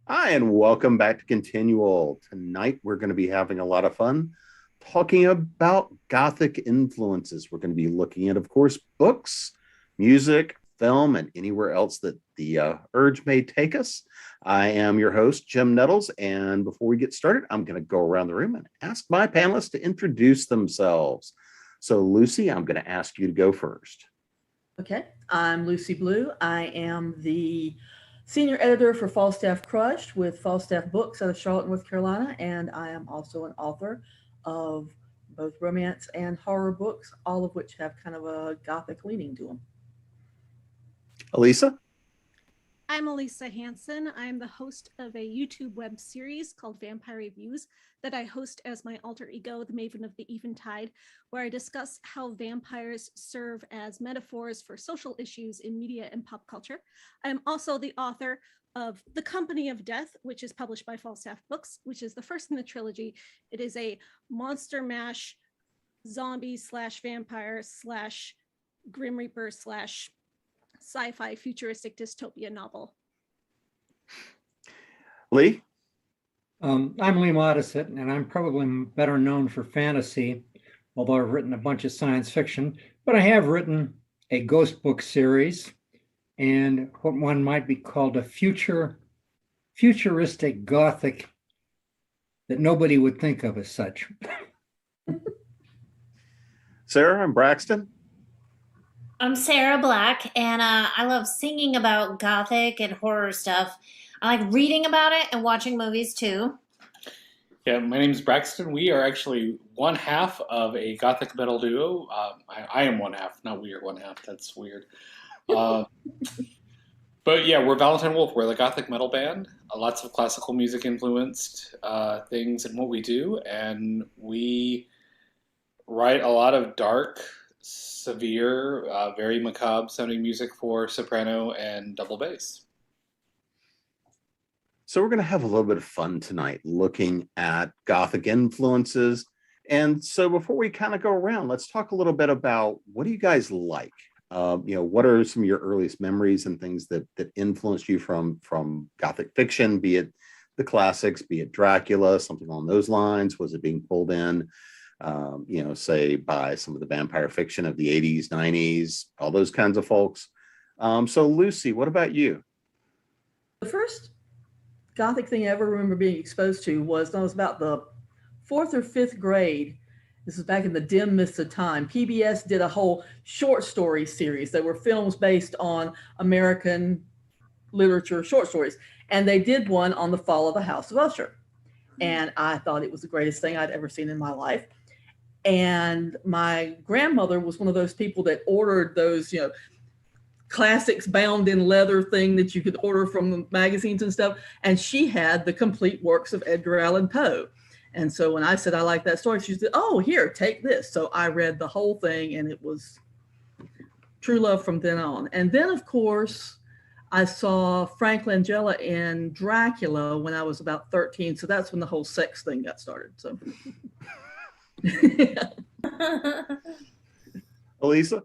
Hi, and welcome back to Continual. Tonight, we're going to be having a lot of fun talking about Gothic influences. We're going to be looking at, of course, books, music, film, and anywhere else that the urge may take us. I am your host, Jim Nettles, and before we get started, I'm going to go around the room and ask my panelists to introduce themselves. So, Lucy, I'm going to ask you to go first. Okay, I'm Lucy Blue. I am the senior editor for Falstaff Crushed with Falstaff Books out of Charlotte, North Carolina, and I am also an author of both romance and horror books, all of which have kind of a gothic leaning to them. Elisa? I'm Elisa Hansen. I'm the host of a YouTube web series called Vampire Reviews that I host as my alter ego, the Maven of the Eventide, where I discuss how vampires serve as metaphors for social issues in media and pop culture. I'm also the author of The Company of Death, which is published by Falstaff Books, which is the first in the trilogy. It is a monster mash, zombie slash vampire slash Grim Reaper slash sci-fi futuristic dystopia novel. Lee? I'm Lee Modesitt, and I'm probably better known for fantasy, although I've written a bunch of science fiction, but I have written a ghost book series and what one might be called a futuristic Gothic that nobody would think of as such. Sarah and Braxton? I'm Sarah Black, and I love singing about Gothic and horror stuff. I like reading about it and watching movies too. Yeah, my name is Braxton. We are actually one half of a Gothic metal duo. I am one half, not we are one half. That's weird. But yeah, we're Valentine Wolf. We're the Gothic metal band. Lots of classical music influenced things in what we do, and we write a lot of dark, severe, very macabre sounding music for soprano and double bass. So we're going to have a little bit of fun tonight looking at Gothic influences. And so before we kind of go around, let's talk a little bit about what do you guys like? What are some of your earliest memories and things that influenced you from Gothic fiction, be it the classics, be it Dracula, something along those lines? Was it being pulled in, say by some of the vampire fiction of the 80s, 90s, all those kinds of folks? So Lucy, what about you? The first Gothic thing I ever remember being exposed to was when I was about the 4th or 5th grade. This is back in the dim mist of time. PBS did a whole short story series. They were films based on American literature, short stories. And they did one on the fall of the House of Usher. And I thought it was the greatest thing I'd ever seen in my life. And my grandmother was one of those people that ordered those, classics bound in leather thing that you could order from the magazines and stuff. And she had the complete works of Edgar Allan Poe. And so when I said I like that story, she said, "Oh, here, take this." So I read the whole thing, and it was true love from then on. And then, of course, I saw Frank Langella in Dracula when I was about 13. So that's when the whole sex thing got started. So, Elisa?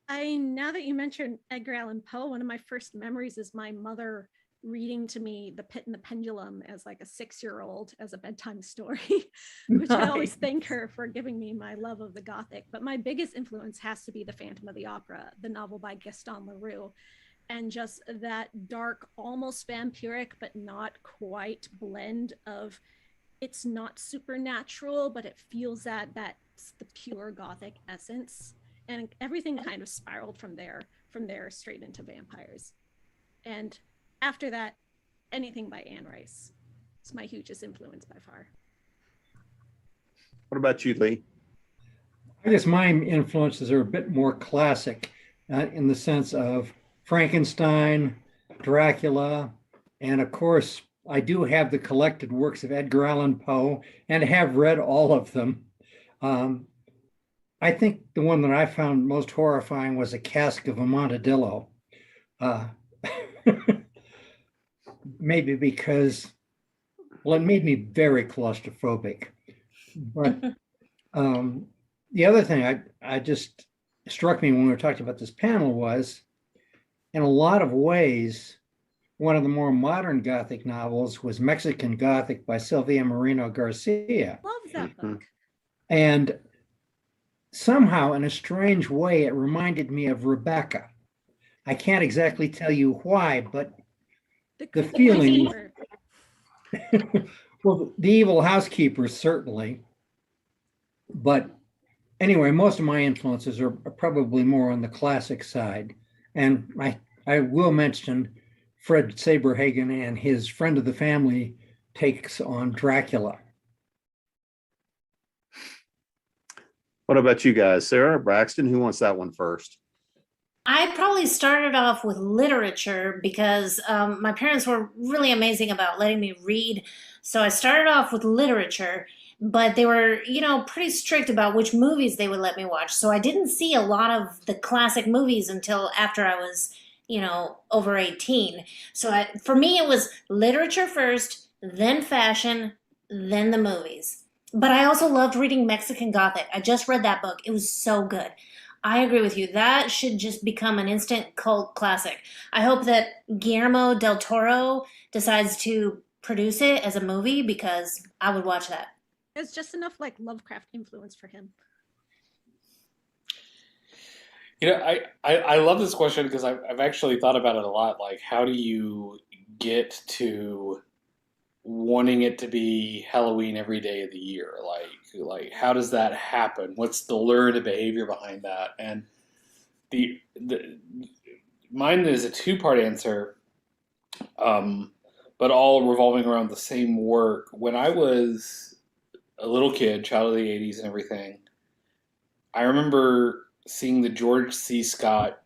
Now that you mentioned Edgar Allan Poe, one of my first memories is my mother reading to me The Pit and the Pendulum as like a 6-year-old as a bedtime story, which I always thank her for giving me my love of the Gothic. But my biggest influence has to be The Phantom of the Opera, the novel by Gaston Leroux, and just that dark, almost vampiric, but not quite blend of it's not supernatural, but it feels that's the pure Gothic essence. And everything kind of spiraled from there straight into vampires. And after that, anything by Anne Rice. It's my hugest influence by far. What about you, Lee? I guess my influences are a bit more classic in the sense of Frankenstein, Dracula, and of course, I do have the collected works of Edgar Allan Poe and have read all of them. I think the one that I found most horrifying was A Cask of Amontillado. Maybe because, it made me very claustrophobic. But the other thing I just struck me when we were talking about this panel was, in a lot of ways, one of the more modern Gothic novels was Mexican Gothic by Silvia Moreno Garcia. Love that Mhm. book. And somehow, in a strange way, it reminded me of Rebecca. I can't exactly tell you why, but the creepy feeling, housekeeper. well, the evil housekeeper, certainly. But anyway, most of my influences are probably more on the classic side. And I will mention Fred Saberhagen and his Friend of the Family takes on Dracula. What about you guys? Sarah, Braxton, who wants that one first? I probably started off with literature because my parents were really amazing about letting me read. So I started off with literature, but they were, pretty strict about which movies they would let me watch. So I didn't see a lot of the classic movies until after I was, over 18. So for me, it was literature first, then fashion, then the movies. But I also loved reading Mexican Gothic. I just read that book. It was so good. I agree with you. That should just become an instant cult classic. I hope that Guillermo del Toro decides to produce it as a movie because I would watch that. It's just enough like Lovecraft influence for him. I love this question because I've actually thought about it a lot. Like, how do you get to wanting it to be Halloween every day of the year? Like how does that happen? What's the learned behavior behind that? And the mine is a two-part answer, but all revolving around the same work. When I was a little kid, child of the '80s and everything, I remember seeing the George C. Scott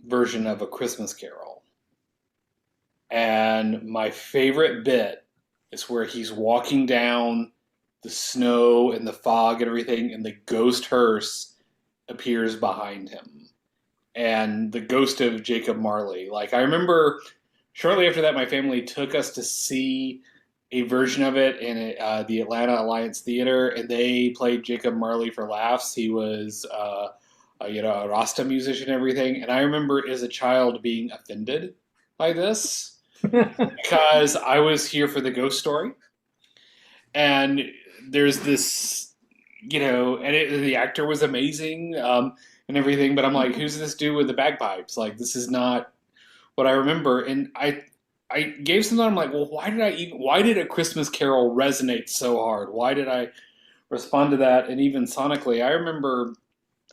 version of A Christmas Carol. And my favorite bit is where he's walking down the snow and the fog and everything, and the ghost hearse appears behind him. And the ghost of Jacob Marley. Like, I remember shortly after that, my family took us to see a version of it in the Atlanta Alliance Theater, and they played Jacob Marley for laughs. He was, a Rasta musician and everything. And I remember as a child being offended by this because I was here for the ghost story. And there's this, the actor was amazing and everything, but I'm like, who's this dude with the bagpipes? Like, this is not what I remember. And I gave some thought. I'm like, well, why did A Christmas Carol resonate so hard? Why did I respond to that? And even sonically, I remember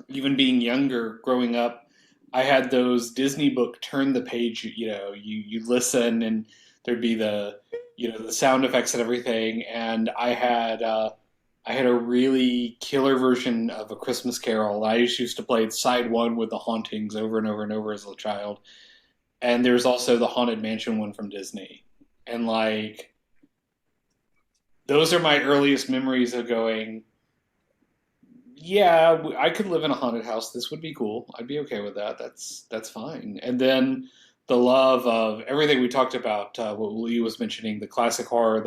even being younger, growing up, I had those Disney book turn the page, you listen and there'd be the sound effects and everything. And I had a really killer version of A Christmas Carol. I just used to play side one with the hauntings over and over and over as a child. And there's also the Haunted Mansion one from Disney. And like, those are my earliest memories of going, yeah, I could live in a haunted house. This would be cool. I'd be okay with that. That's fine. And then the love of everything we talked about, what Lee was mentioning, the classic horror,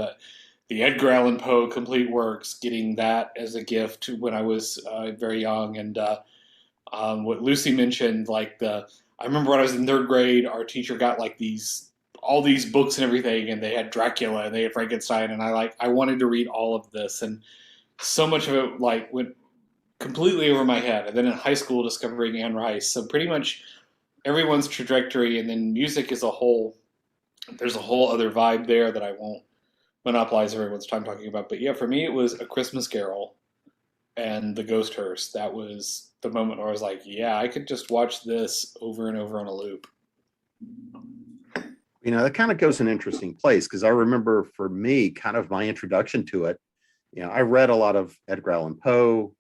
the Edgar Allan Poe complete works, getting that as a gift when I was very young. And what Lucy mentioned, I remember when I was in third grade, our teacher got like all these books and everything, and they had Dracula and they had Frankenstein, and I wanted to read all of this, and so much of it went completely over my head. And then in high school, discovering Anne Rice. So pretty much everyone's trajectory, and then music is there's a whole other vibe there that I won't monopolize everyone's time talking about. But yeah, for me, it was A Christmas Carol and the Ghost Hearse. That was the moment where I was like, yeah, I could just watch this over and over on a loop. That kind of goes an interesting place, because I remember for me, kind of my introduction to it, I read a lot of Edgar Allan Poe.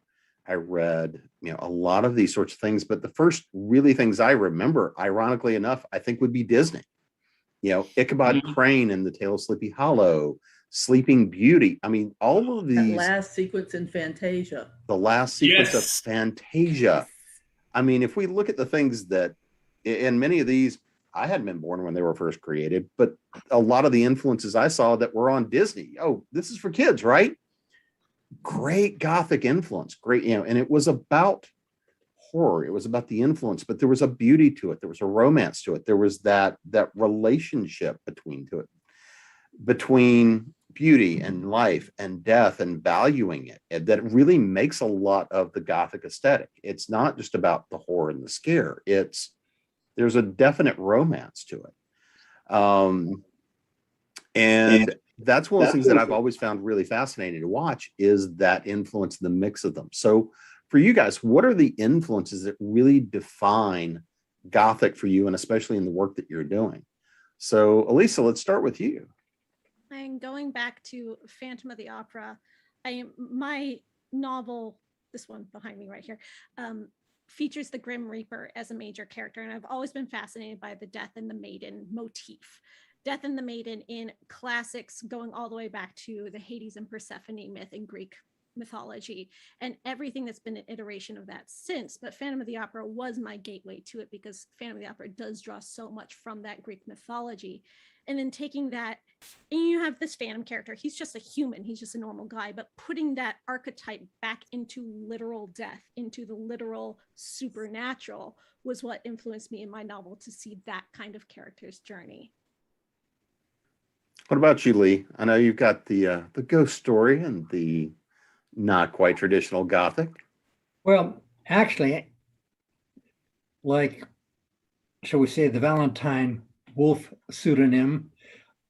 I read, a lot of these sorts of things, but the first really things I remember, ironically enough, I think would be Disney. Ichabod Crane and the Tale of Sleepy Hollow, Sleeping Beauty. I mean, all of these. That last sequence in Fantasia. The last sequence of Fantasia. I mean, if we look at the things that, in many of these, I hadn't been born when they were first created, but a lot of the influences I saw that were on Disney. Oh, this is for kids, right? Great Gothic influence. Great, and it was about horror. It was about the influence, but there was a beauty to it. There was a romance to it. There was that relationship between beauty and life and death and valuing it, and that really makes a lot of the Gothic aesthetic. It's not just about the horror and the scare. There's a definite romance to it. And that's one of the things that I've always found really fascinating to watch, is that influence, the mix of them. So for you guys, what are the influences that really define Gothic for you, and especially in the work that you're doing? So Elisa, let's start with you. I'm going back to Phantom of the Opera. My novel, this one behind me right here, features the Grim Reaper as a major character, and I've always been fascinated by the Death and the Maiden motif. Death and the Maiden in classics, going all the way back to the Hades and Persephone myth in Greek mythology, and everything that's been an iteration of that since. But Phantom of the Opera was my gateway to it, because Phantom of the Opera does draw so much from that Greek mythology. And then taking that, and you have this Phantom character, he's just a human, he's just a normal guy, but putting that archetype back into literal death, into the literal supernatural, was what influenced me in my novel to see that kind of character's journey. What about you, Lee? I know you've got the ghost story and the not quite traditional Gothic. Well, actually, like, shall we say, the Valentine Wolf pseudonym,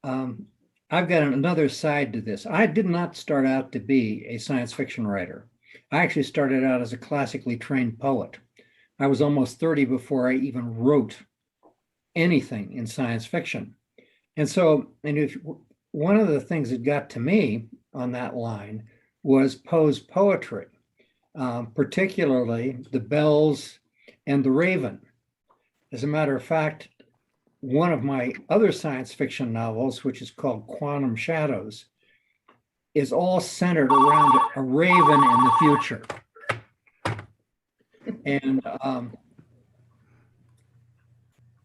I've got another side to this. I did not start out to be a science fiction writer. I actually started out as a classically trained poet. I was almost 30 before I even wrote anything in science fiction. And so, one of the things that got to me on that line was Poe's poetry, particularly The Bells and The Raven. As a matter of fact, one of my other science fiction novels, which is called Quantum Shadows, is all centered around a raven in the future. And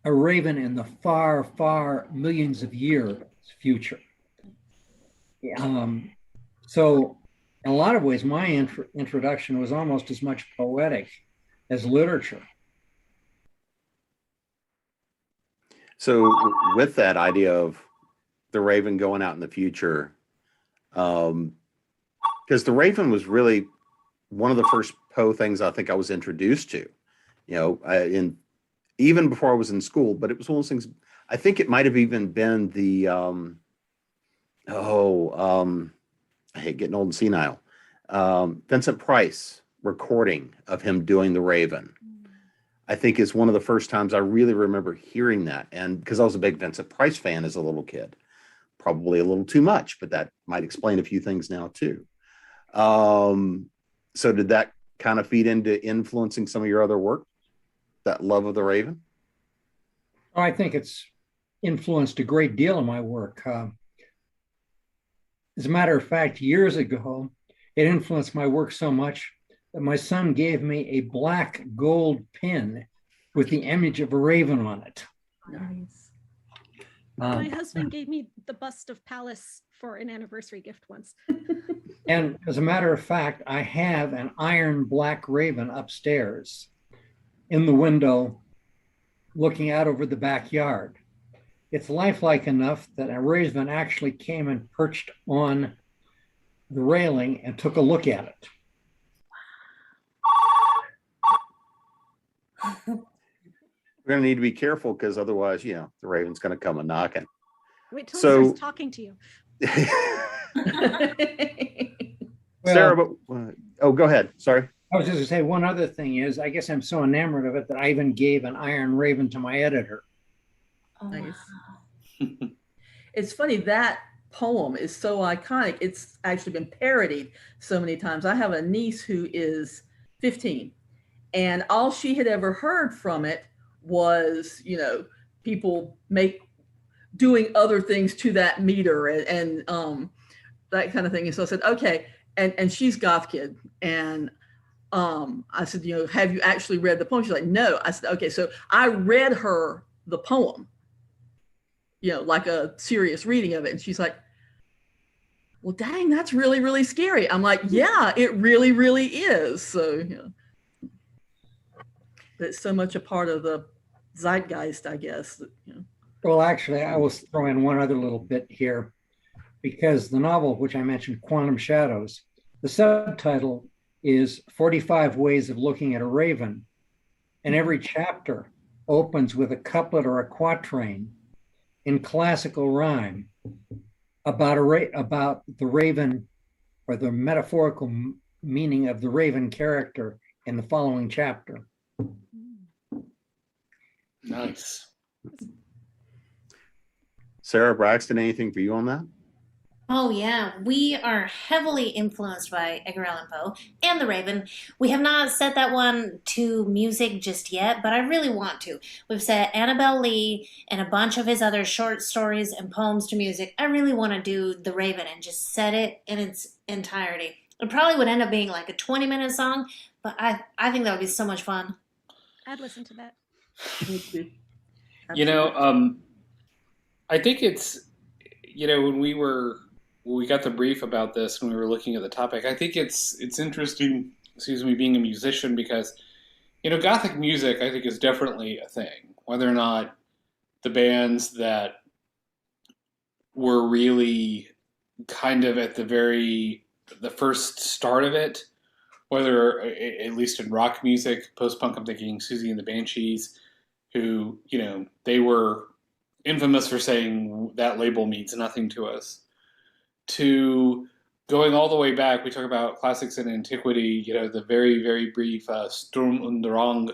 a raven in the far, far millions of years future. So in a lot of ways, my introduction was almost as much poetic as literature. So with that idea of the raven going out in the future, because the raven was really one of the first Poe things I think I was introduced to, even before I was in school, but it was one of those things. I think it might have even been the, I hate getting old and senile, Vincent Price recording of him doing the Raven. I think is one of the first times I really remember hearing that. And because I was a big Vincent Price fan as a little kid, probably a little too much, but that might explain a few things now too. So did that kind of feed into influencing some of your other work? That love of the Raven? I think it's influenced a great deal of my work. As a matter of fact, years ago, it influenced my work so much that my son gave me a black gold pin with the image of a raven on it. Nice. My husband gave me the bust of Pallas for an anniversary gift once. And as a matter of fact, I have an iron black raven upstairs in the window looking out over the backyard. It's lifelike enough that a raven actually came and perched on the railing and took a look at it. We're going to need to be careful because otherwise, the raven's going to come a knocking. Wait till he starts talking to you. Sarah, but go ahead. Sorry. I was just going to say one other thing is, I guess I'm so enamored of it that I even gave an iron raven to my editor. Nice. It's funny, that poem is so iconic. It's actually been parodied so many times. I have a niece who is 15, and all she had ever heard from it was, people doing other things to that meter and that kind of thing. And so I said, okay. And she's goth kid. And I said, have you actually read the poem? She's like, no. I said, okay. So I read her the poem, like a serious reading of it. And she's like, well, dang, that's really, really scary. I'm like, yeah, it really, really is. So, It's so much a part of the zeitgeist, I guess. Well, actually, I will throw in one other little bit here, because the novel, which I mentioned, Quantum Shadows, the subtitle is 45 Ways of Looking at a Raven. And every chapter opens with a couplet or a quatrain in classical rhyme about the raven, or the metaphorical meaning of the raven character in the following chapter. Nice. Sarah, Braxton, anything for you on that? Oh yeah, we are heavily influenced by Edgar Allan Poe and The Raven. We have not set that one to music just yet, but I really want to. We've set Annabel Lee and a bunch of his other short stories and poems to music. I really want to do The Raven and just set it in its entirety. It probably would end up being like a 20-minute song, but I think that would be so much fun. I'd listen to that. You know, I think it's, you know, when we got the brief about this and we were looking at the topic, I think it's interesting, excuse me, being a musician, because, you know, Gothic music, I think, is definitely a thing. Whether or not the bands that were really kind of at the first start of it, whether, at least in rock music, post-punk, I'm thinking Susie and the Banshees, who, you know, they were infamous for saying that label means nothing to us, to going all the way back. We talk about classics in antiquity, you know, the very, very brief Sturm und Drang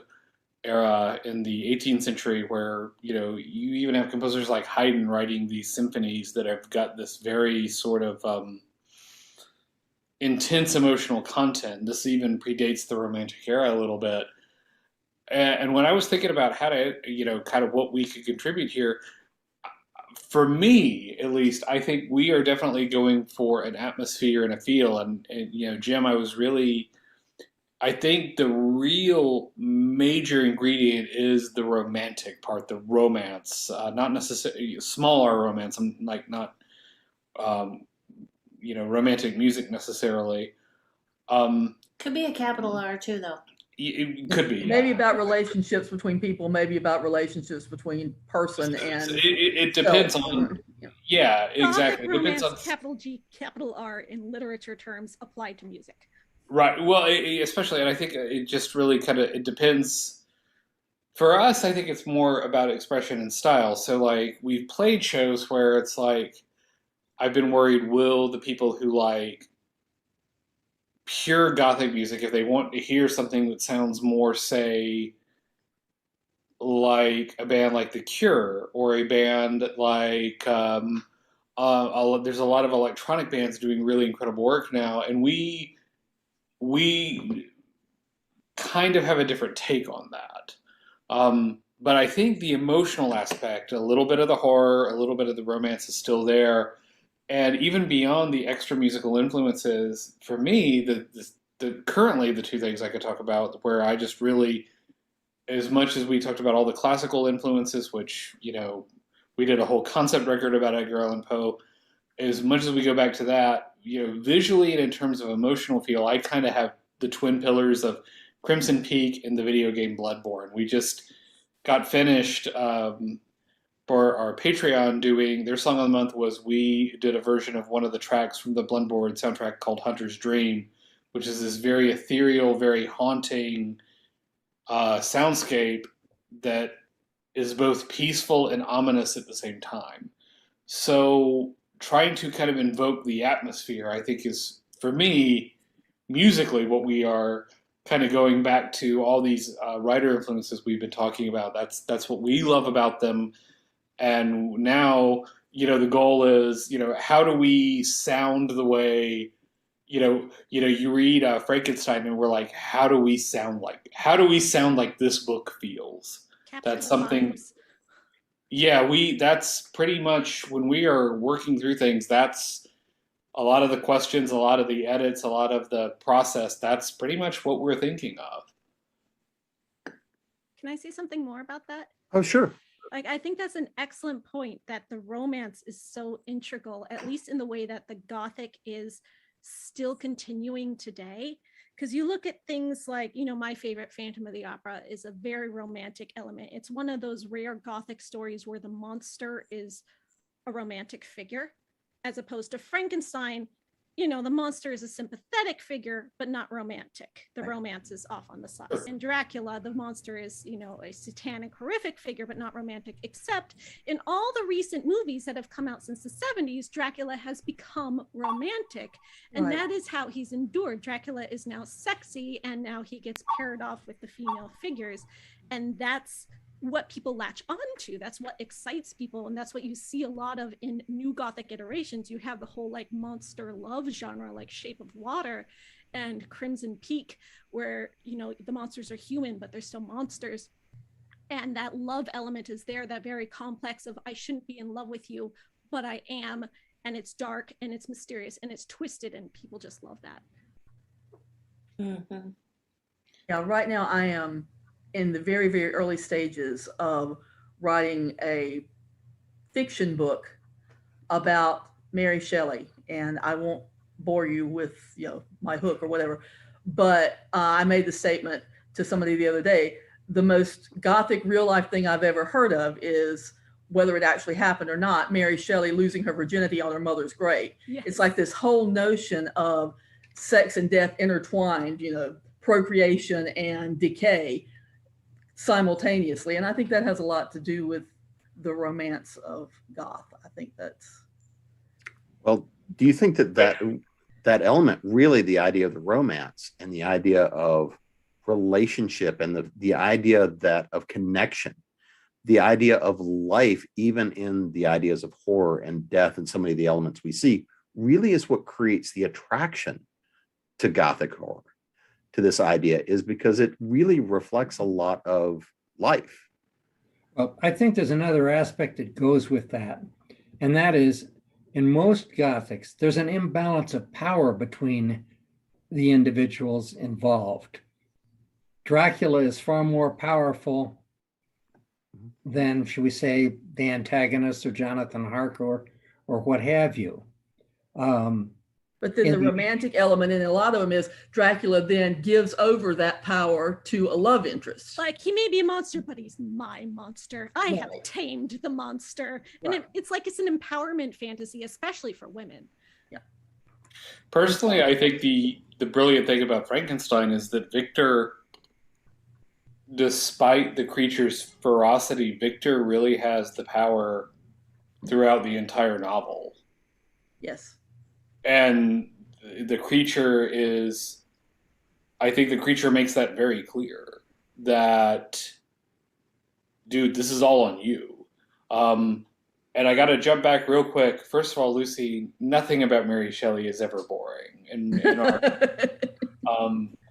era in the 18th century, where, you know, you even have composers like Haydn writing these symphonies that have got this very sort of intense emotional content. This even predates the Romantic era a little bit. And when I was thinking about how to, you know, kind of what we could contribute here, for me, at least, I think we are definitely going for an atmosphere and a feel. And you know, Jim, I think the real major ingredient is the romantic part, the romance, not necessarily smaller romance. I'm like not, you know, romantic music necessarily. Could be a capital R too, though. It could be. Maybe about relationships between people, maybe about relationships between person and it depends on. Yeah, exactly. It depends on capital G, capital R in literature terms applied to music. Right. Well, especially, and I think it just really kind of, it depends. For us, I think it's more about expression and style. So, like, we've played shows where it's like, I've been worried, will the people who like pure Gothic music, if they want to hear something that sounds more, say, like a band like The Cure, or a band like, there's a lot of electronic bands doing really incredible work now, and we kind of have a different take on that. But I think the emotional aspect, a little bit of the horror, a little bit of the romance is still there. And even beyond the extra musical influences, for me, the currently the two things I could talk about where I just really, as much as we talked about all the classical influences, which, you know, we did a whole concept record about Edgar Allan Poe, as much as we go back to that, you know, visually and in terms of emotional feel, I kind of have the twin pillars of Crimson Peak and the video game Bloodborne. We just got finished for our Patreon doing, their song of the month was, we did a version of one of the tracks from the Bloodborne soundtrack called Hunter's Dream, which is this very ethereal, very haunting soundscape that is both peaceful and ominous at the same time. So trying to kind of invoke the atmosphere, I think, is, for me, musically, what we are kind of going back to all these writer influences we've been talking about. That's what we love about them. And now, you know, the goal is, you know, how do we sound the way, you read Frankenstein and we're like, how do we sound like this book feels? Capture That's the something. vibes. Yeah, that's pretty much when we are working through things, that's a lot of the questions, a lot of the edits, a lot of the process. That's pretty much what we're thinking of. Can I say something more about that? Oh, sure. Like, I think that's an excellent point, that the romance is so integral, at least in the way that the Gothic is still continuing today. Because you look at things like, my favorite Phantom of the Opera is a very romantic element. It's one of those rare Gothic stories where the monster is a romantic figure, as opposed to Frankenstein. The monster is a sympathetic figure, but not romantic. The romance is off on the side. In Dracula, the monster is, a satanic, horrific figure, but not romantic, except in all the recent movies that have come out since the 70s, Dracula has become romantic. And that is how he's endured. Dracula is now sexy, and now he gets paired off with the female figures. And that's what people latch onto. That's what excites people, and that's what you see a lot of in new Gothic iterations. You have the whole monster love genre, like Shape of Water and Crimson Peak, where the monsters are human but they're still monsters, and that love element is there, that very complex of I shouldn't be in love with you but I am, and it's dark and it's mysterious and it's twisted, and people just love that. Mm-hmm. Yeah, right now I am in the very, very early stages of writing a fiction book about Mary Shelley. And I won't bore you with, my hook or whatever, but I made the statement to somebody the other day, the most Gothic real life thing I've ever heard of is, whether it actually happened or not, Mary Shelley losing her virginity on her mother's grave. Yes. It's like this whole notion of sex and death intertwined, procreation and decay simultaneously. And I think that has a lot to do with the romance of goth. I think that's... Well, do you think that element, really the idea of the romance and the idea of relationship and the idea of connection, the idea of life, even in the ideas of horror and death and so many of the elements we see, really is what creates the attraction to Gothic horror, to this idea, is because it really reflects a lot of life. Well, I think there's another aspect that goes with that, and that is, in most Gothics, there's an imbalance of power between the individuals involved. Dracula is far more powerful than, should we say, the antagonist or Jonathan Harker or what have you. But then the romantic element in a lot of them is Dracula then gives over that power to a love interest. Like, he may be a monster, but he's my monster. I have tamed the monster. And it's like it's an empowerment fantasy, especially for women. Yeah. Personally, I think the brilliant thing about Frankenstein is that Victor, despite the creature's ferocity, Victor really has the power throughout the entire novel. Yes. And the creature is, I think the creature makes that very clear, that, dude, this is all on you. And I got to jump back real quick. First of all, Lucy, nothing about Mary Shelley is ever boring. In our,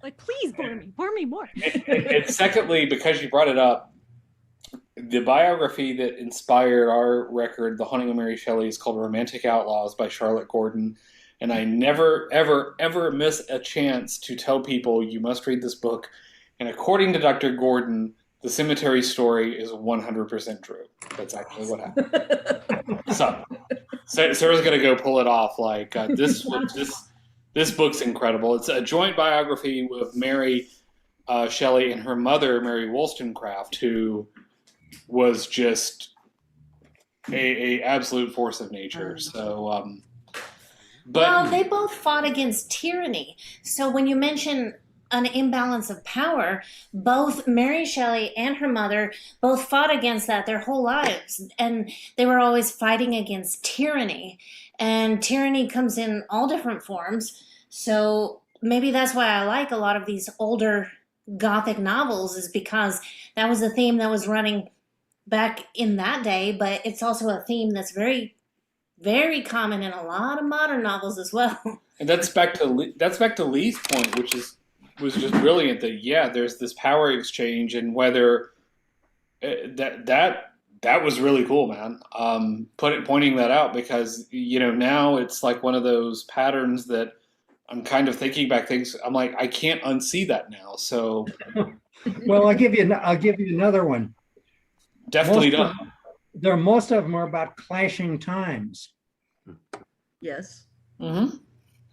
like, please bore me more. and secondly, because you brought it up, the biography that inspired our record, The Haunting of Mary Shelley, is called Romantic Outlaws by Charlotte Gordon. And I never, ever, ever miss a chance to tell people you must read this book. And according to Dr. Gordon, the cemetery story is 100% true. That's actually what happened. So Sarah's going to go pull it off. Like, this book's incredible. It's a joint biography with Mary Shelley and her mother, Mary Wollstonecraft, who was just a absolute force of nature. So... well, they both fought against tyranny. So when you mention an imbalance of power, both Mary Shelley and her mother both fought against that their whole lives. And they were always fighting against tyranny. And tyranny comes in all different forms. So maybe that's why I like a lot of these older Gothic novels, is because that was a theme that was running back in that day. But it's also a theme that's very, very common in a lot of modern novels as well. And that's back to Lee's point, which was just brilliant. That there's this power exchange, and whether that was really cool, man. Pointing that out, because now it's like one of those patterns that I'm kind of thinking back things. I'm like, I can't unsee that now. So, well, I'll give you another one. Definitely done. Most of them are about clashing times. Yes. Mm-hmm.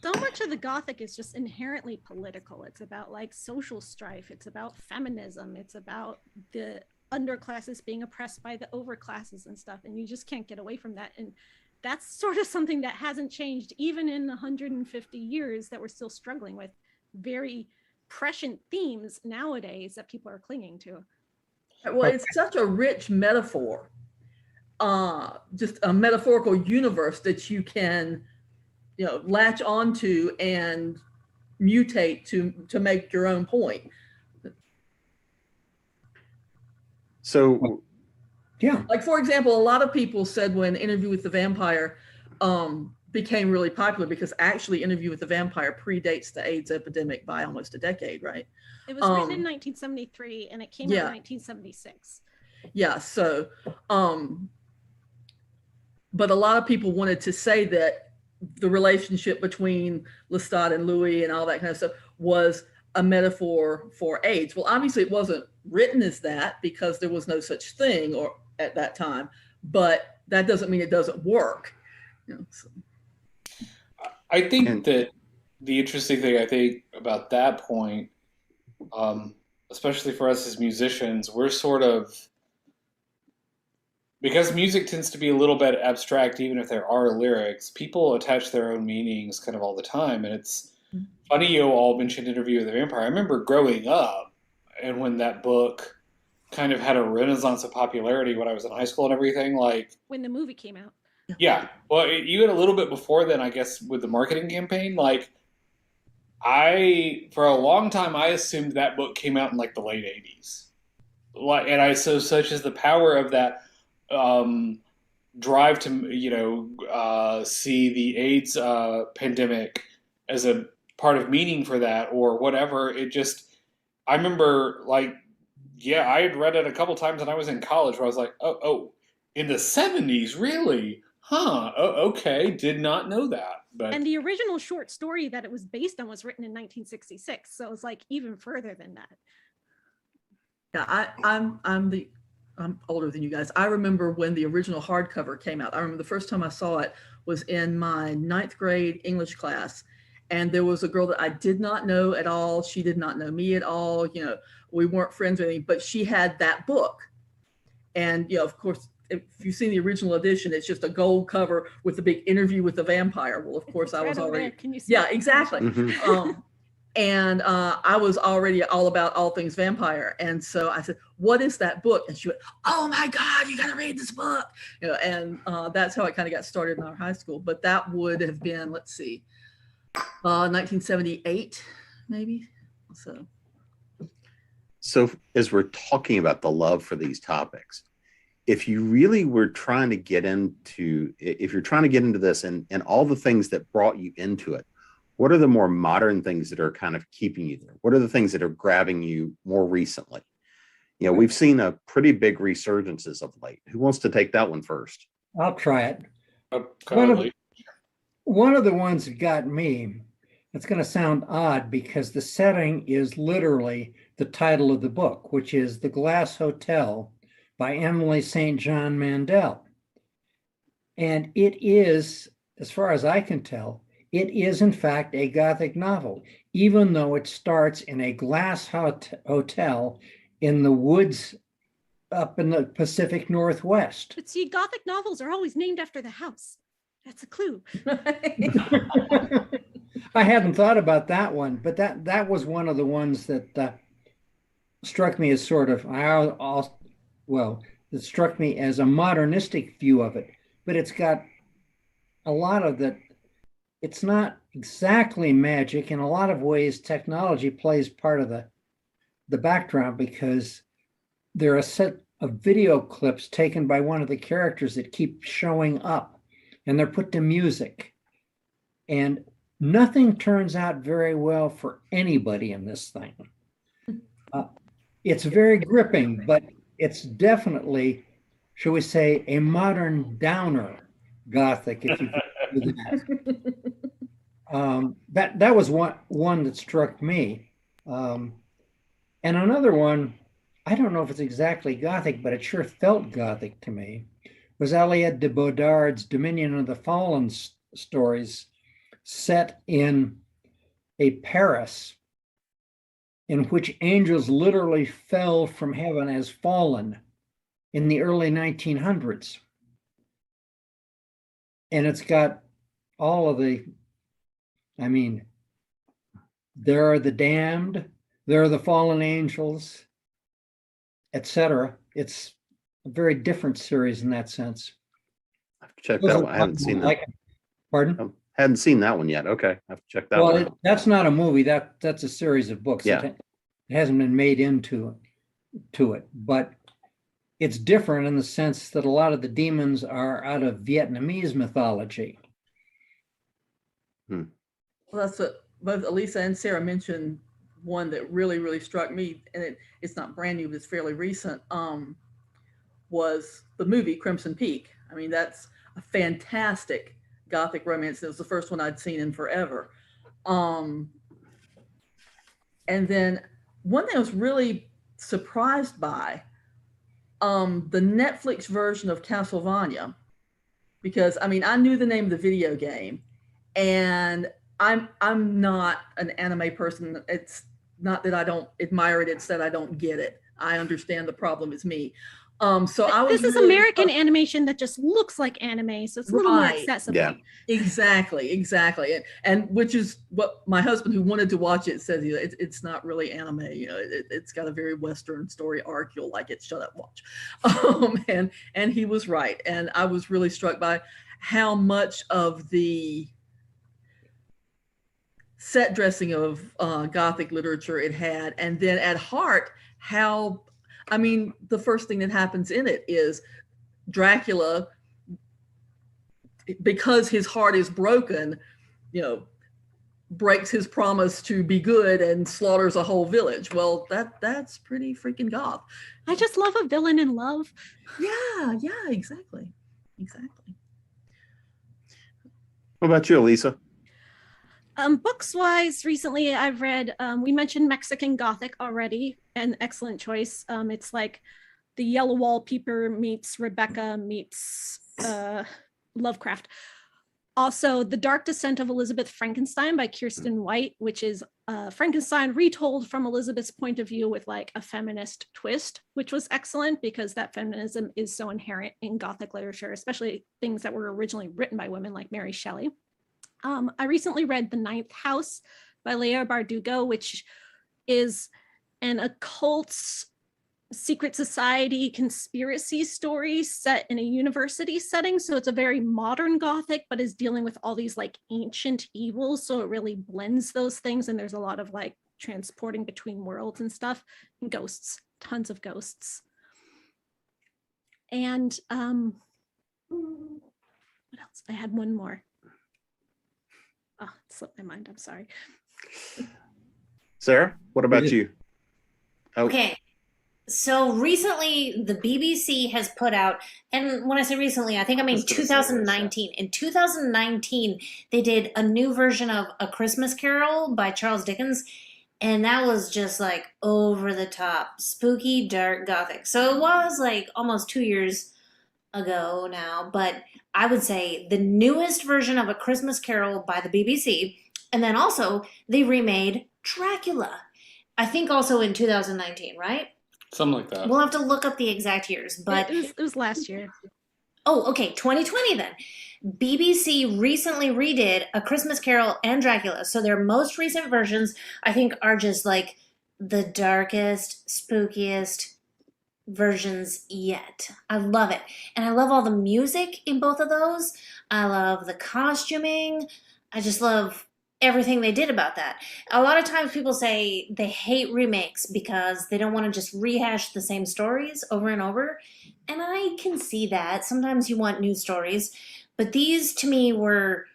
So much of the Gothic is just inherently political. It's about like social strife. It's about feminism. It's about the underclasses being oppressed by the overclasses and stuff. And you just can't get away from that. And that's sort of something that hasn't changed even in 150 years, that we're still struggling with very prescient themes nowadays that people are clinging to. Well, it's such a rich metaphor, just a metaphorical universe that you can, latch onto and mutate to make your own point. So, Yeah. Like, for example, a lot of people said when Interview with the Vampire became really popular, because actually Interview with the Vampire predates the AIDS epidemic by almost a decade, right? It was written in 1973 and it came out in 1976. Yeah, so, but a lot of people wanted to say that the relationship between Lestat and Louis and all that kind of stuff was a metaphor for AIDS. Well, obviously it wasn't written as that because there was no such thing or at that time, but that doesn't mean it doesn't work. So. I think that the interesting thing I think about that point, especially for us as musicians, we're sort of, because music tends to be a little bit abstract, even if there are lyrics, people attach their own meanings kind of all the time. And it's funny you all mentioned Interview with the Vampire. I remember growing up, and when that book kind of had a renaissance of popularity when I was in high school and everything, like... When the movie came out. Yeah. Well, even a little bit before then, I guess, with the marketing campaign, like, for a long time, I assumed that book came out in, like, the late 80s. And such is the power of that drive to see the AIDS pandemic as a part of meaning for that or whatever. It just, I remember I had read it a couple times when I was in college where I was like, oh, in the 70s, really? Huh? Oh, okay, did not know that. But and the original short story that it was based on was written in 1966, so it's like even further than that. Yeah, I'm older than you guys. I remember when the original hardcover came out. I remember the first time I saw it was in my 9th grade English class. And there was a girl that I did not know at all. She did not know me at all. We weren't friends or anything, but she had that book. And, of course, if you've seen the original edition, it's just a gold cover with the big Interview with the Vampire. Well, of course, I was already. Can you see yeah, exactly. And I was already all about all things vampire. And so I said, what is that book? And she went, oh my God, you got to read this book. And that's how I kind of got started in our high school. But that would have been, 1978, maybe. So as we're talking about the love for these topics, if you really were trying to get into, if you're trying to get into this and all the things that brought you into it, what are the more modern things that are kind of keeping you there? What are the things that are grabbing you more recently? We've seen a pretty big resurgences of late. Who wants to take that one first? I'll try it. Probably. One of the ones that got me, it's going to sound odd because the setting is literally the title of the book, which is The Glass Hotel by Emily St. John Mandel. And it is, as far as I can tell, it is in fact a Gothic novel, even though it starts in a glass hotel in the woods up in the Pacific Northwest. But see, Gothic novels are always named after the house. That's a clue. I hadn't thought about that one, but that was one of the ones that struck me as sort of, it struck me as a modernistic view of it, but it's got a lot of that. It's not exactly magic. In a lot of ways, technology plays part of the background because there are a set of video clips taken by one of the characters that keep showing up, and they're put to music. And nothing turns out very well for anybody in this thing. It's very gripping, but it's definitely, shall we say, a modern downer Gothic, if you can do that. That was one that struck me. And another one, I don't know if it's exactly Gothic, but it sure felt Gothic to me, was Aliette de Bodard's Dominion of the Fallen stories set in a Paris in which angels literally fell from heaven as fallen in the early 1900s. And it's got all of the, I mean, there are the damned, there are the fallen angels, etc. It's a very different series in that sense. I've checked that one. I haven't seen that. Like, pardon? I hadn't seen that one yet. Okay, I have to check that one out. That's not a movie. That's a series of books. Yeah. It hasn't been made into it, but it's different in the sense that a lot of the demons are out of Vietnamese mythology. Well, that's what both Elisa and Sarah mentioned. One that really, really struck me, and it's not brand new, but it's fairly recent, was the movie Crimson Peak. I mean, that's a fantastic Gothic romance. It was the first one I'd seen in forever. And then one thing I was really surprised by, the Netflix version of Castlevania, because I mean, I knew the name of the video game, and I'm not an anime person. It's not that I don't admire it, it's that I don't get it. I understand the problem is me. So I was. This is really American animation that just looks like anime, so it's a little more accessible. Yeah. Exactly. And which is what my husband, who wanted to watch it, says, you know, it's not really anime. You know, it's got a very Western story arc. You'll like it. Shut up, watch. And he was right. And I was really struck by how much of the set dressing of Gothic literature it had, and then at heart, how. I mean, the first thing that happens in it is Dracula, because his heart is broken, you know, breaks his promise to be good and slaughters a whole village. Well, that's pretty freaking goth. I just love a villain in love. Yeah, exactly. What about you, Elisa? Books wise, recently I've read, we mentioned Mexican Gothic already, an excellent choice. It's like the Yellow Wallpaper meets Rebecca meets Lovecraft. Also, The Dark Descent of Elizabeth Frankenstein by Kirsten White, which is Frankenstein retold from Elizabeth's point of view with like a feminist twist, which was excellent because that feminism is so inherent in Gothic literature, especially things that were originally written by women like Mary Shelley. I recently read The Ninth House by Leah Bardugo, which is an occult secret society conspiracy story set in a university setting. So it's a very modern Gothic, but is dealing with all these like ancient evils. So it really blends those things. And there's a lot of like transporting between worlds and stuff, and ghosts, tons of ghosts. And what else? I had one more. Oh, it slipped my mind. I'm sorry. Sarah, what about you? Oh. Okay. So recently the BBC has put out, and when I say recently, I think I mean 2019. In 2019, they did a new version of A Christmas Carol by Charles Dickens, and that was just like over the top, spooky, dark, Gothic. So it was like almost 2 years ago now, but I would say the newest version of A Christmas Carol by the BBC, and then also they remade Dracula, I think also in 2019, right? Something like that. We'll have to look up the exact years, but it was last year. Oh, okay, 2020 then. BBC recently redid A Christmas Carol and Dracula. So their most recent versions, I think, are just like the darkest, spookiest versions yet. I love it. And I love all the music in both of those. I love the costuming. I just love everything they did about that. A lot of times people say they hate remakes because they don't want to just rehash the same stories over and over. And I can see that. Sometimes you want new stories. But these to me were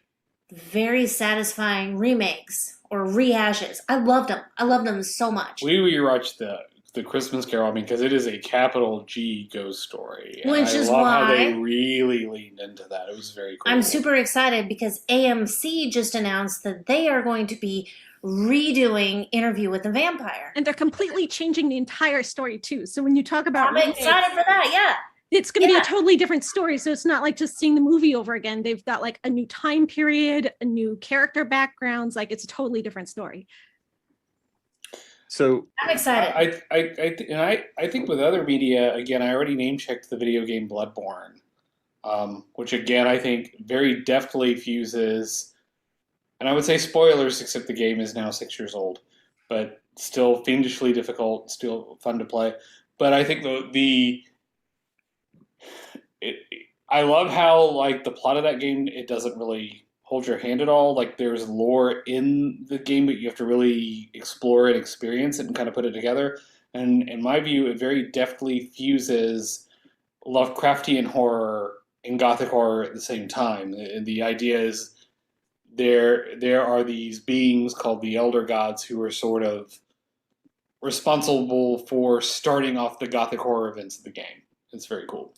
very satisfying remakes or rehashes. I loved them. I loved them so much. We rewatched the Christmas Carol, because it is a capital G ghost story. And Which is I love why how they really leaned into that. It was very cool. I'm super excited because AMC just announced that they are going to be redoing Interview with the Vampire. And they're completely changing the entire story too. So when you talk about I'm excited for that, yeah. it's going to be Yeah. a totally different story. So it's not like just seeing the movie over again. They've got like a new time period, a new character backgrounds. Like it's a totally different story. So I'm excited. I think with other media, again, I already name checked the video game Bloodborne, which again I think very deftly fuses, and I would say spoilers, except the game is now 6 years old, but still fiendishly difficult, still fun to play. But I think I love how like the plot of that game, it doesn't really hold your hand at all. Like there's lore in the game, but you have to really explore and experience it and kind of put it together. And in my view, it very deftly fuses Lovecraftian horror and Gothic horror at the same time. And the idea is there are these beings called the Elder Gods who are sort of responsible for starting off the Gothic horror events of the game. It's very cool.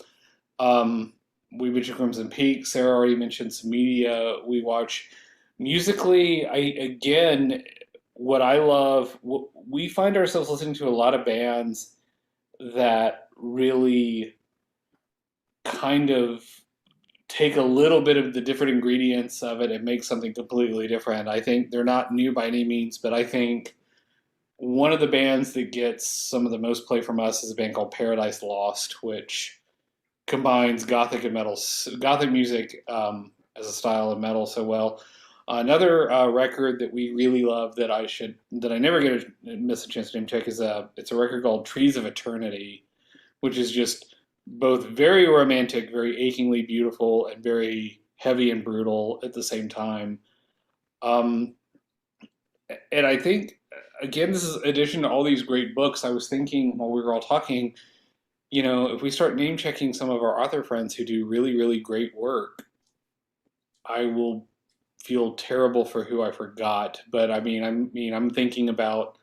We mentioned Crimson Peak. Sarah already mentioned some media we watch. Musically, what I love, we find ourselves listening to a lot of bands that really kind of take a little bit of the different ingredients of it and make something completely different. I think they're not new by any means, but I think one of the bands that gets some of the most play from us is a band called Paradise Lost, which combines Gothic and metal, Gothic music as a style of metal so well. Another record that we really love that I never miss a chance to name check is it's a record called Trees of Eternity, which is just both very romantic, very achingly beautiful, and very heavy and brutal at the same time. And I think, again, this is in addition to all these great books. I was thinking while we were all talking, if we start name checking some of our author friends who do really, really great work, I will feel terrible for who I forgot. But I'm thinking about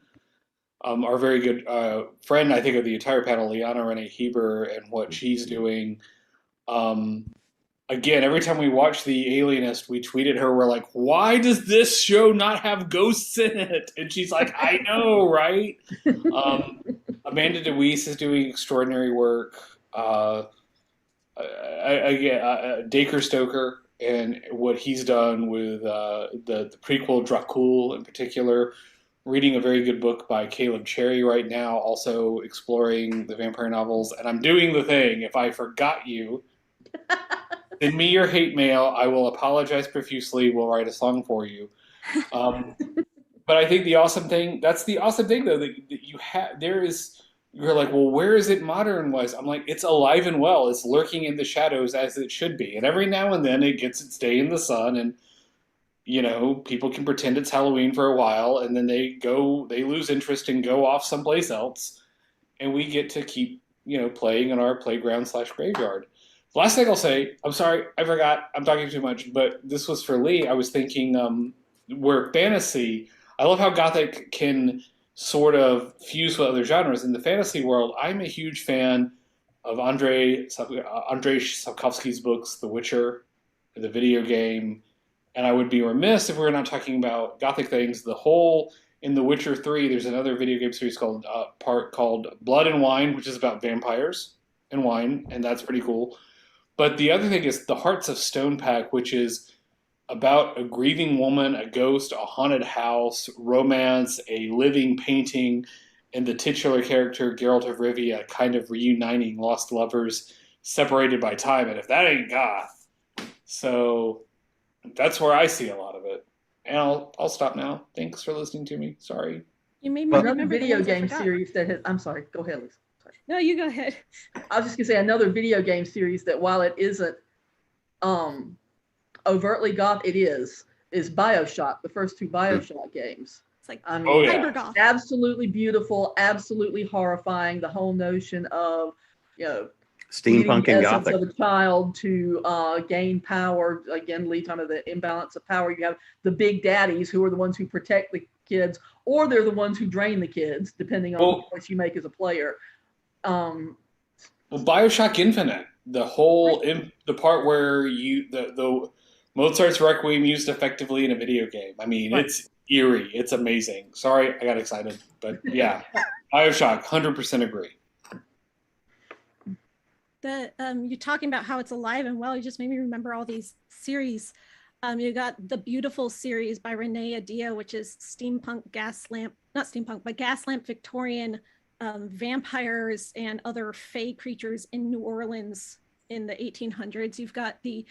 our very good friend, I think, of the entire panel, Liana Renee Heber, and what she's doing. Again, every time we watch The Alienist, we tweet at her, we're like, why does this show not have ghosts in it? And she's like, I know, right? Amanda DeWeese is doing extraordinary work. Dacre Stoker and what he's done with the prequel Dracul in particular. Reading a very good book by Caleb Cherry right now, also exploring the vampire novels. And I'm doing the thing. If I forgot you, send me your hate mail. I will apologize profusely. We'll write a song for you. But I think that's the awesome thing, though, that you have, you're like, well, where is it modern-wise? I'm like, it's alive and well. It's lurking in the shadows as it should be. And every now and then it gets its day in the sun, and, people can pretend it's Halloween for a while, and then they lose interest and go off someplace else. And we get to keep, playing in our playground/graveyard. Last thing I'll say, I'm sorry, I forgot, I'm talking too much, but this was for Lee. I was thinking, where fantasy, I love how Gothic can sort of fuse with other genres. In the fantasy world, I'm a huge fan of Andrei Sapkowski's books, The Witcher, the video game, and I would be remiss if we were not talking about Gothic things. In The Witcher 3, there's another video game series called Blood and Wine, which is about vampires and wine, and that's pretty cool. But the other thing is The Hearts of Stone Pack, which is about a grieving woman, a ghost, a haunted house, romance, a living painting, and the titular character, Geralt of Rivia, kind of reuniting lost lovers separated by time. And if that ain't goth, so that's where I see a lot of it. And I'll stop now. Thanks for listening to me. Sorry. You made me Another remember video the ones I game forgot. series that has, I'm sorry, go ahead, Lisa. Sorry. No, you go ahead. I was just gonna say another video game series that, while it isn't overtly goth, it is BioShock, the first two BioShock games. It's like yeah. cybergoth. Absolutely beautiful, absolutely horrifying. The whole notion of, steampunk the and essence Gothic. of a child to gain power. Again, Lee, talking about the imbalance of power. You have the big daddies who are the ones who protect the kids, or they're the ones who drain the kids, depending on the choice you make as a player. Well, BioShock Infinite, the whole the part where the Mozart's Requiem used effectively in a video game. I mean, It's eerie. It's amazing. Sorry, I got excited, but yeah, BioShock, 100% agree. You're talking about how it's alive and well. You just made me remember all these series. You got the beautiful series by Renee Adia, which is steampunk gaslamp, not steampunk, but gaslamp Victorian vampires and other fey creatures in New Orleans in the 1800s. You've got the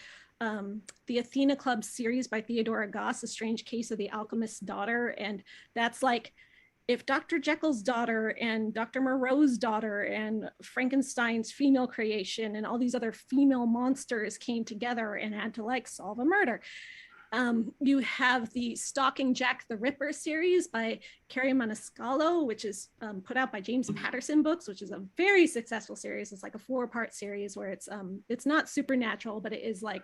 Athena Club series by Theodora Goss, A Strange Case of the Alchemist's Daughter. And that's like if Dr. Jekyll's daughter and Dr. Moreau's daughter and Frankenstein's female creation and all these other female monsters came together and had to like solve a murder. You have the Stalking Jack the Ripper series by Carrie Maniscalco, which is put out by James Patterson Books, which is a very successful series. It's like a 4-part series where it's not supernatural, but it is like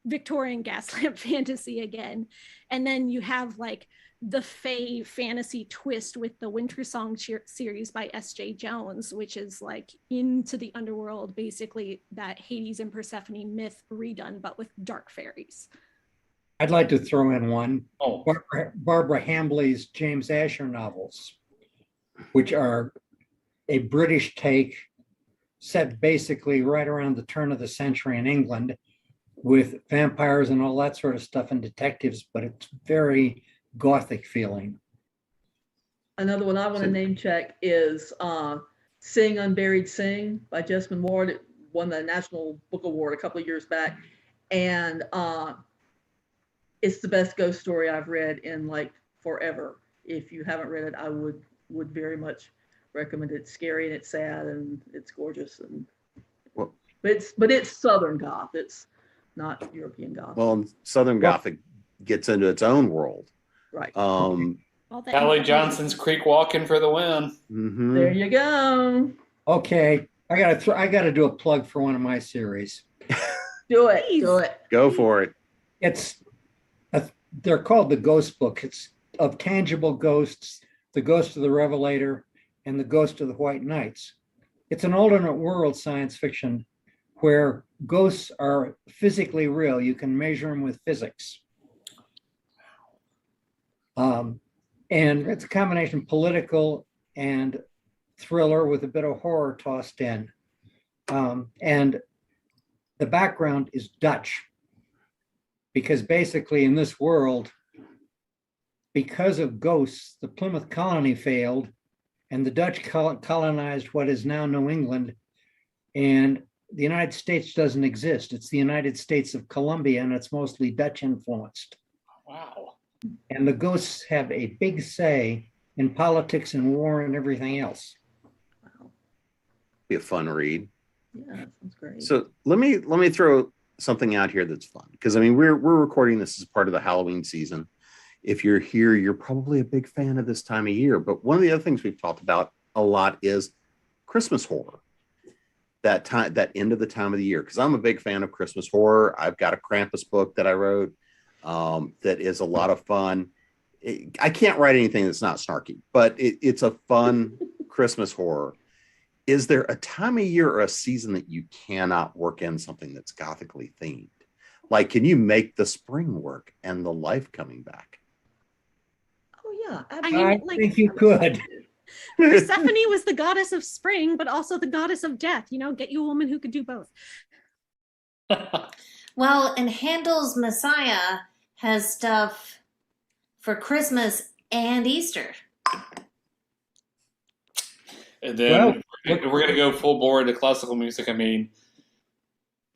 Victorian gaslamp fantasy again. And then you have like the Fae fantasy twist with the Winter Song series by S.J. Jones, which is like into the underworld, basically that Hades and Persephone myth redone, but with dark fairies. I'd like to throw in one. Oh. Barbara Hambly's James Asher novels, which are a British take set basically right around the turn of the century in England with vampires and all that sort of stuff and detectives, but it's very Gothic feeling. Another one I want to name check is Sing Unburied Sing by Jessamine Ward. It won the National Book Award a couple of years back. And it's the best ghost story I've read in like forever. If you haven't read it, I would very much recommend it. It's scary and it's sad and it's gorgeous. And well, but it's Southern Goth. It's not European Goth. Well, Southern Gothic gets into its own world. Right. Kelly Johnson's Creek Walking for the win. Mm-hmm. There you go. Okay, I gotta do a plug for one of my series. Do it. Go for it. They're called the Ghost Book. It's of tangible ghosts, the Ghost of the Revelator, and the Ghost of the White Knights. It's an alternate world science fiction where ghosts are physically real. You can measure them with physics. And it's a combination of political and thriller with a bit of horror tossed in. And the background is Dutch, because basically in this world, because of ghosts, the Plymouth colony failed and the Dutch colonized what is now New England, and the United States doesn't exist. It's the United States of Columbia, and it's mostly Dutch influenced. Wow. And the ghosts have a big say in politics and war and everything else. Wow. Be a fun read. Yeah, that sounds great. So let me throw something out here that's fun, because I mean we're recording this as part of the Halloween season. If you're here, you're probably a big fan of this time of year. But one of the other things we've talked about a lot is Christmas horror. That end of the time of the year, because I'm a big fan of Christmas horror. I've got a Krampus book that I wrote that is a lot of fun. I can't write anything that's not snarky, but it's a fun Christmas horror. Is there a time of year or a season that you cannot work in something that's gothically themed? Like, can you make the spring work and the life coming back? Oh yeah, I think you could. Persephone was the goddess of spring, but also the goddess of death. You know, get you a woman who could do both. Well, and Handel's Messiah has stuff for Christmas and Easter. And then we're going to go full bore into classical music. I mean,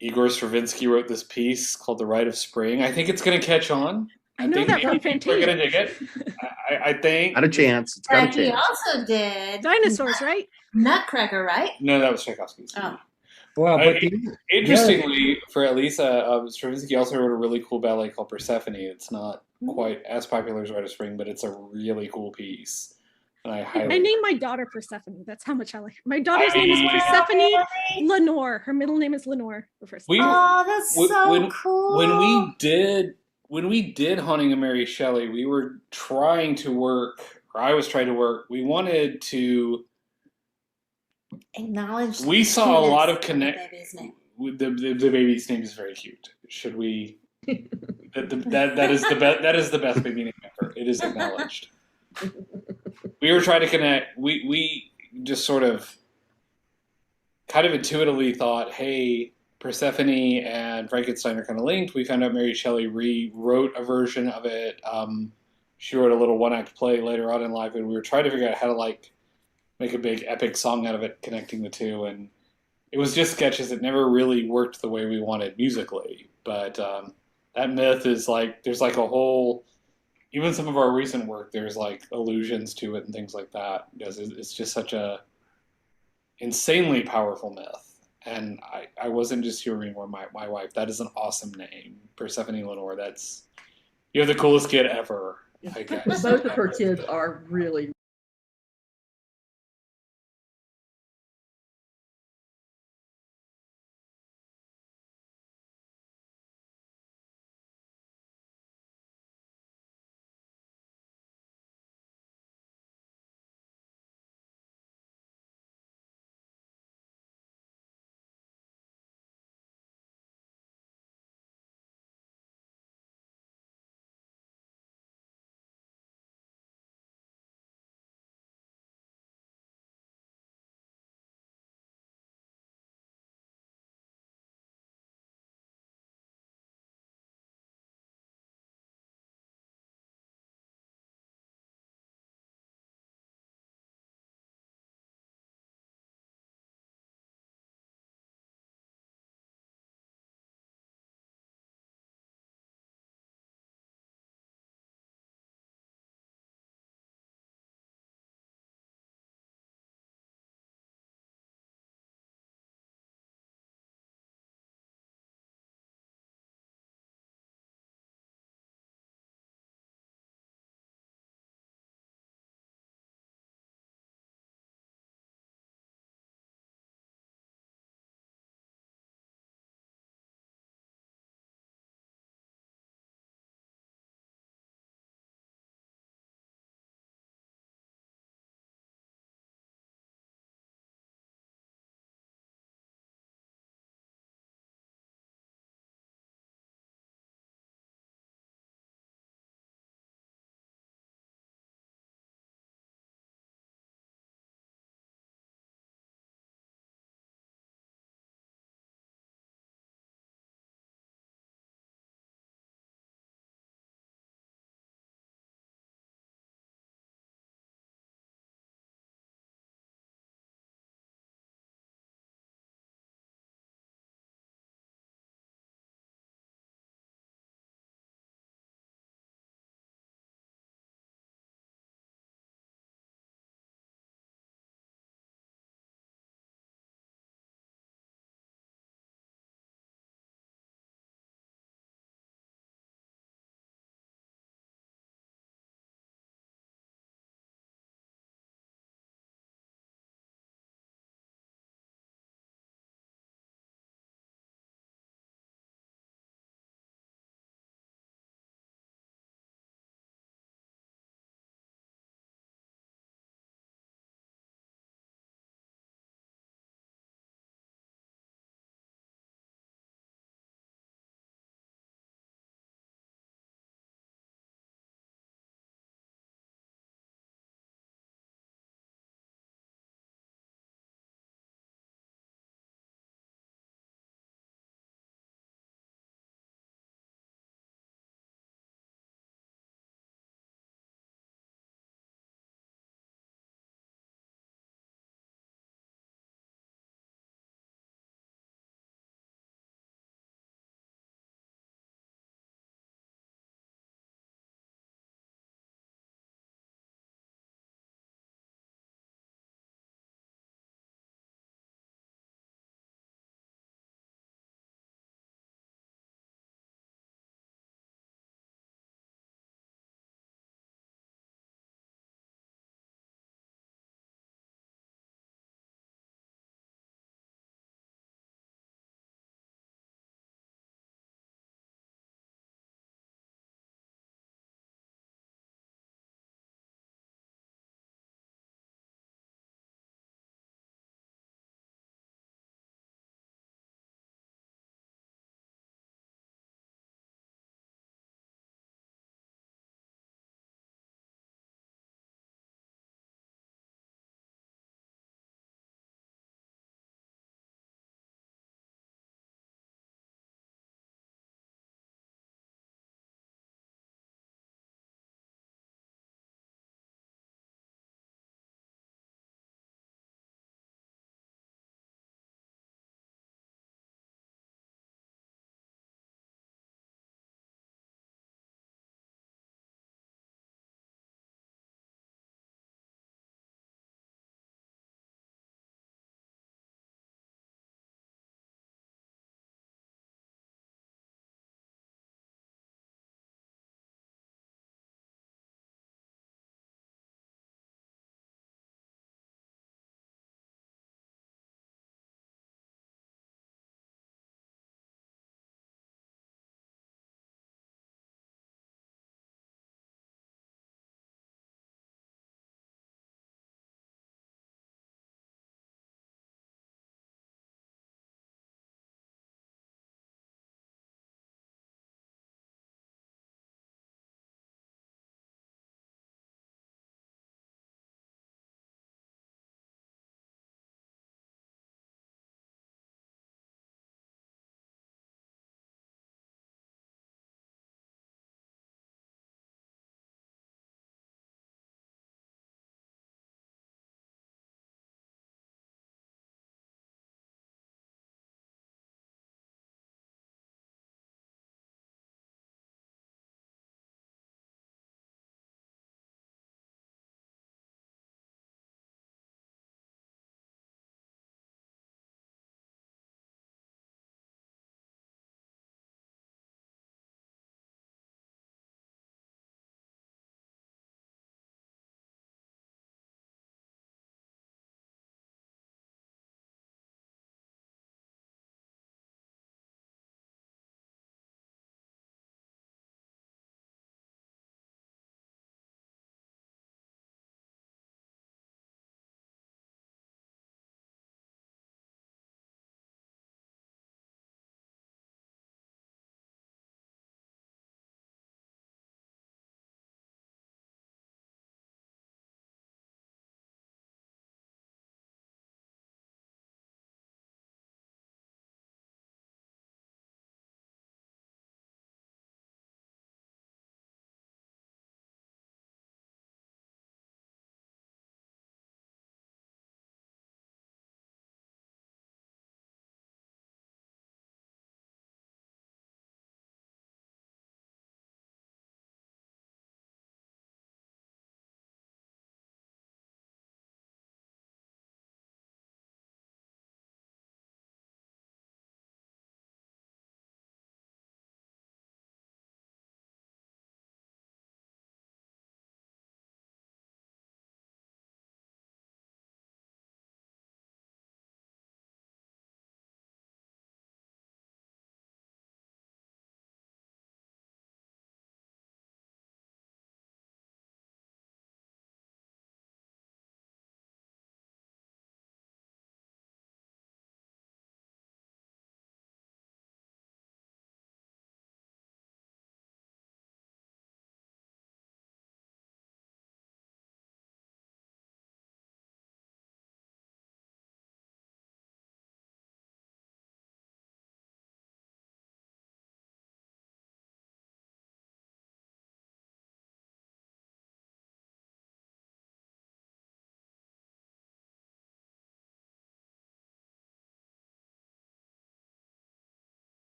Igor Stravinsky wrote this piece called The Rite of Spring. I think it's going to catch on. I know that from Fantasia. We're going to dig it. I think. Not a chance. It's got a But he chance. also did Dinosaurs, right? Nutcracker, right? No, that was Tchaikovsky's. Oh. Well, but Interestingly, for Elisa, Stravinsky also wrote a really cool ballet called Persephone. It's not quite as popular as Rite of Spring, but it's a really cool piece. And I named my daughter Persephone. That's how much I like her. My daughter's name is Persephone Lenore. Her middle name is Lenore. That's cool. When we did Haunting of Mary Shelley, we were trying to work, or I was trying to work. We wanted to acknowledge. We saw a lot of connect. The baby's name is very cute. Should we? that is the best. That is the best baby name ever. It is acknowledged. We were trying to connect. We just sort of kind of intuitively thought, hey, Persephone and Frankenstein are kind of linked. We found out Mary Shelley rewrote a version of it. She wrote a little one-act play later on in life, and we were trying to figure out how to like make a big epic song out of it, connecting the two. And it was just sketches. It never really worked the way we wanted musically. But that myth is like, there's like a whole, even some of our recent work, there's like allusions to it and things like that, because it's just such a insanely powerful myth. And I wasn't just hearing where my wife, that is an awesome name. Persephone Lenore, you're the coolest kid ever, I guess. Both of her kids are really,